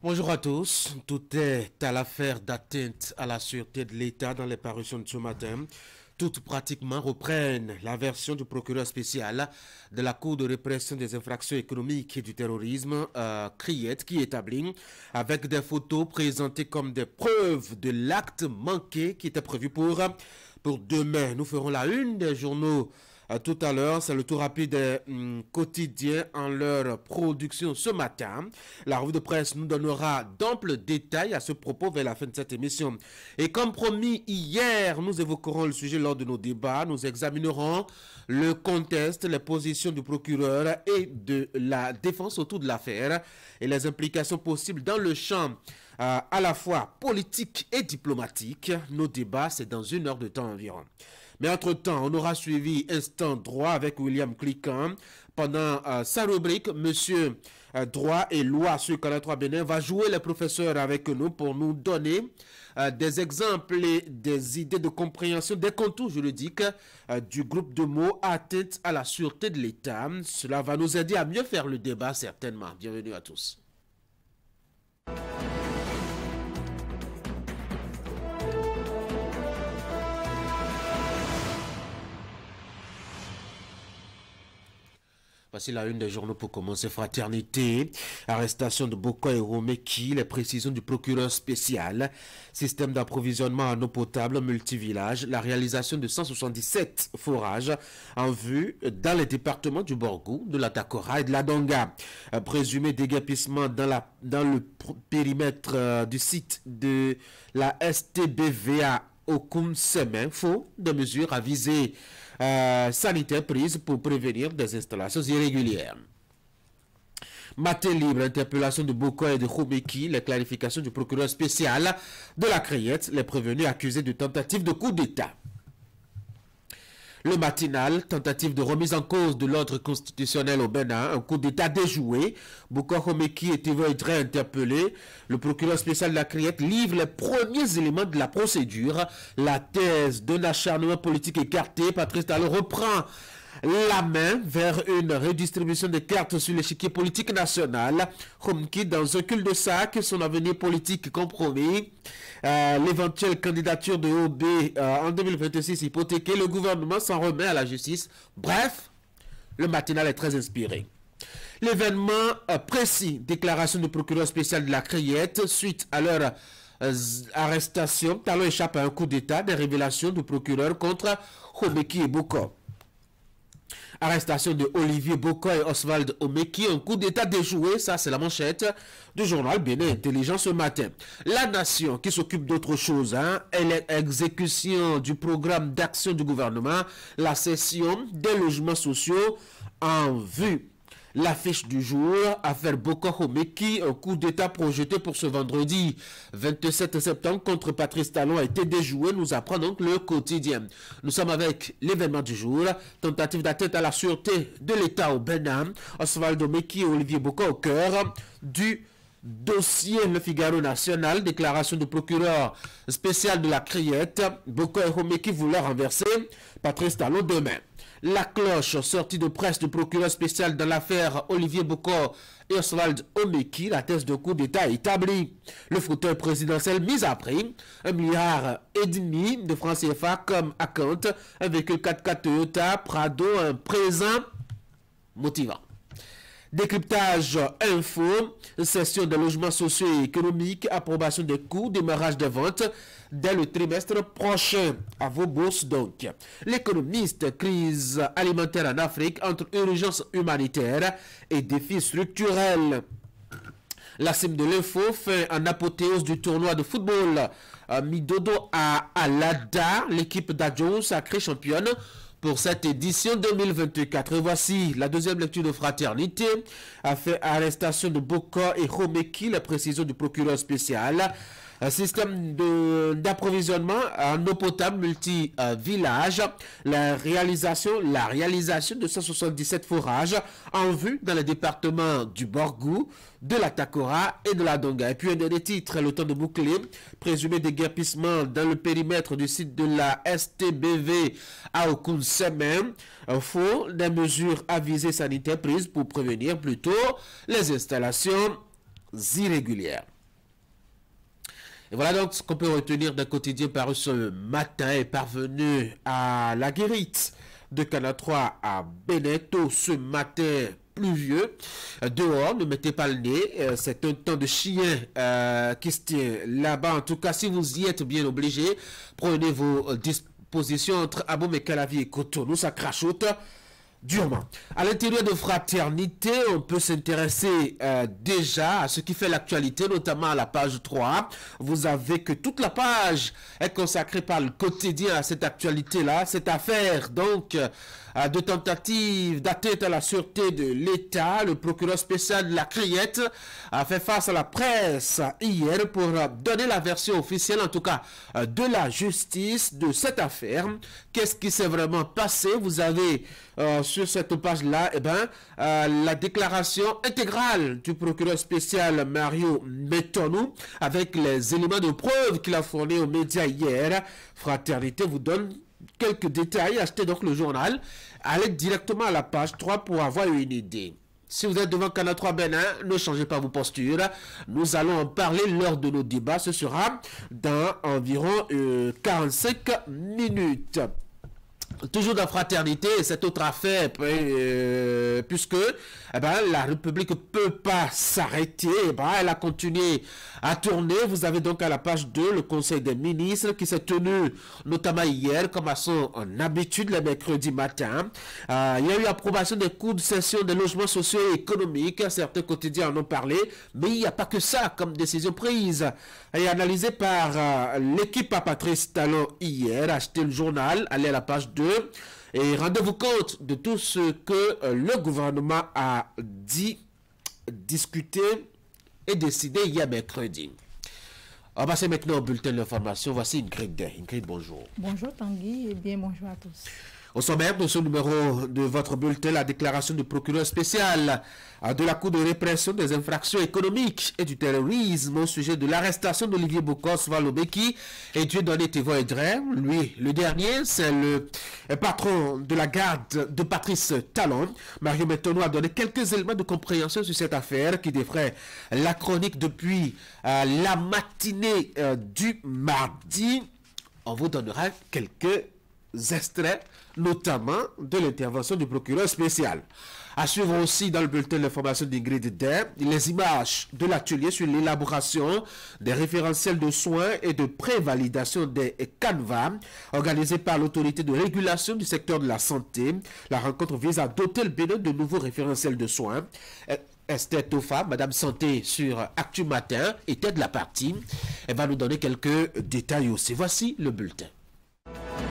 Bonjour à tous. Tout est à l'affaire d'atteinte à la sûreté de l'État dans les parutions de ce matin. Toutes pratiquement reprennent la version du procureur spécial de la Cour de répression des infractions économiques et du terrorisme, CRIET, qui établit avec des photos présentées comme des preuves de l'acte manqué qui était prévu pour demain. Nous ferons la une des journaux tout à l'heure. C'est le tour rapide des quotidiens en leur production ce matin. La revue de presse nous donnera d'amples détails à ce propos vers la fin de cette émission. Et comme promis hier, nous évoquerons le sujet lors de nos débats. Nous examinerons le contexte, les positions du procureur et de la défense autour de l'affaire et les implications possibles dans le champ à la fois politique et diplomatique. Nos débats, c'est dans 1 heure de temps environ. Mais entre-temps, on aura suivi Instant Droit avec William Cliquant. Pendant sa rubrique, Monsieur Droit et Loi sur Canal 3 Bénin va jouer les professeurs avec nous pour nous donner des exemples et des idées de compréhension des contours juridiques du groupe de mots atteinte à la sûreté de l'État. Cela va nous aider à mieux faire le débat certainement. Bienvenue à tous. Voici la une des journaux pour commencer. Fraternité, arrestation de Boko et Romeki, les précisions du procureur spécial, système d'approvisionnement en eau potable multivillage, la réalisation de 177 forages en vue dans les départements du Borgou, de la Takora et de la Donga. Présumé déguerpissement dans le périmètre du site de la STBVA au Koum-Semen, faux de mesures à viser sanitaires prises pour prévenir des installations irrégulières. Matin libre, interpellation de Boko et de Romeki, les clarifications du procureur spécial de la CRIET, les prévenus accusés de tentative de coup d'État. Le matinal, tentative de remise en cause de l'ordre constitutionnel au Bénin, un coup d'État déjoué. Boko Romeki est interpellé. Le procureur spécial de la CRIET livre les premiers éléments de la procédure. La thèse d'un acharnement politique écarté. Patrice Talon reprend la main vers une redistribution des cartes sur l'échiquier politique national. Romeki dans un cul-de-sac, son avenir politique compromis. L'éventuelle candidature de OB en 2026 hypothéquée, le gouvernement s'en remet à la justice. Bref, le matinal est très inspiré. L'événement précis, déclaration du procureur spécial de la CRIET, suite à leur arrestation, Talon échappe à un coup d'État, des révélations du procureur contre Romeki et Boko. Arrestation de Olivier Boko et Oswald Omeki, un coup d'État déjoué, ça c'est la manchette du journal Bénin Intelligence ce matin. La nation qui s'occupe d'autre chose, et l'exécution du programme d'action du gouvernement, la cession des logements sociaux en vue. L'affiche du jour, affaire Boko Romeki, un coup d'État projeté pour ce vendredi 27 septembre contre Patrice Talon a été déjoué, nous apprend donc le quotidien. Nous sommes avec l'événement du jour, tentative d'atteinte à la sûreté de l'État au Bénin, Oswald Omeki et Olivier Boko au cœur du dossier Le Figaro National, déclaration du procureur spécial de la CRIET, Boko et Romeki voulaient renverser Patrice Talon demain. La cloche sortie de presse du procureur spécial dans l'affaire Olivier Boko et Oswald Omeki, la thèse de coup d'État établie. Le fauteuil présidentiel mis à prix, 1,5 milliard de francs CFA comme account, un véhicule 4x4 Toyota Prado, un présent motivant. Décryptage info, session de logements sociaux et économiques, approbation des coûts, démarrage des ventes dès le trimestre prochain. À vos bourses donc. L'économiste, crise alimentaire en Afrique entre urgence humanitaire et défis structurels. La cime de l'info fait en apothéose du tournoi de football. Midodo à Alada, l'équipe d'Adjo sacrée championne pour cette édition 2024. Et voici la deuxième lecture de Fraternité. A fait arrestation de Boko et Romeki, la précision du procureur spécial. Un système d'approvisionnement en eau potable multi-village, la réalisation de 177 forages en vue dans les départements du Borgou, de la Takora et de la Donga. Et puis un dernier titre, le temps de boucler, présumé déguerpissement dans le périmètre du site de la STBV à Okun-Semen. Faux, des mesures avisées sanitaires prises pour prévenir plutôt les installations irrégulières. Et voilà donc ce qu'on peut retenir d'un quotidien paru ce matin et parvenu à la Guérite de Canal 3 à Beneteau ce matin pluvieux. Dehors, ne mettez pas le nez, c'est un temps de chien qui se tient là-bas. En tout cas, si vous y êtes bien obligé, prenez vos dispositions entre Abomey, Calavi et Cotonou, ça crachoute durement. À l'intérieur de Fraternité, on peut s'intéresser déjà à ce qui fait l'actualité, notamment à la page 3. Vous avez que toute la page est consacrée par le quotidien à cette actualité-là, cette affaire donc de tentative d'atteinte à la sûreté de l'État. Le procureur spécial de la Criette a fait face à la presse hier pour donner la version officielle, en tout cas de la justice, de cette affaire. Qu'est-ce qui s'est vraiment passé? Vous avez sur cette page-là, la déclaration intégrale du procureur spécial Mario Metonou avec les éléments de preuve qu'il a fournis aux médias hier. Fraternité vous donne quelques détails. Achetez donc le journal. Allez directement à la page 3 pour avoir une idée. Si vous êtes devant Canal 3 Bénin, ne changez pas vos postures. Nous allons en parler lors de nos débats. Ce sera dans environ 45 minutes. Toujours dans Fraternité, cette autre affaire, puisque la République ne peut pas s'arrêter, elle a continué à tourner. Vous avez donc à la page 2 le Conseil des ministres qui s'est tenu notamment hier, comme à son habitude, le mercredi matin. Il y a eu approbation des cours de session des logements sociaux et économiques. Certains quotidiens en ont parlé, mais il n'y a pas que ça comme décision prise et analysée par l'équipe à Patrice Talon hier. Achetez le journal, allez à la page 2 et rendez-vous compte de tout ce que le gouvernement a dit, discuté et décidé hier mercredi. On va passer maintenant au bulletin de l'information. Voici Ingrid. Ingrid, bonjour. Bonjour Tanguy et bien bonjour à tous. Au sommaire de ce numéro de votre bulletin, la déclaration du procureur spécial de la Cour de répression des infractions économiques et du terrorisme au sujet de l'arrestation d'Olivier Bokos Valobeki et Dieudonné Thévo-Edré. Lui, le dernier, c'est le patron de la garde de Patrice Talon. Mario Metonou a donné quelques éléments de compréhension sur cette affaire qui défraie la chronique depuis la matinée du mardi. On vous donnera quelques extraits, notamment de l'intervention du procureur spécial. À suivre aussi dans le bulletin de l'information d'Ingrid Day, les images de l'atelier sur l'élaboration des référentiels de soins et de prévalidation des canevas organisé par l'autorité de régulation du secteur de la santé. La rencontre vise à doter le Bénin de nouveaux référentiels de soins. Esther Tofa, Madame Santé sur Actu Matin, était de la partie. Elle va nous donner quelques détails aussi. Voici le bulletin.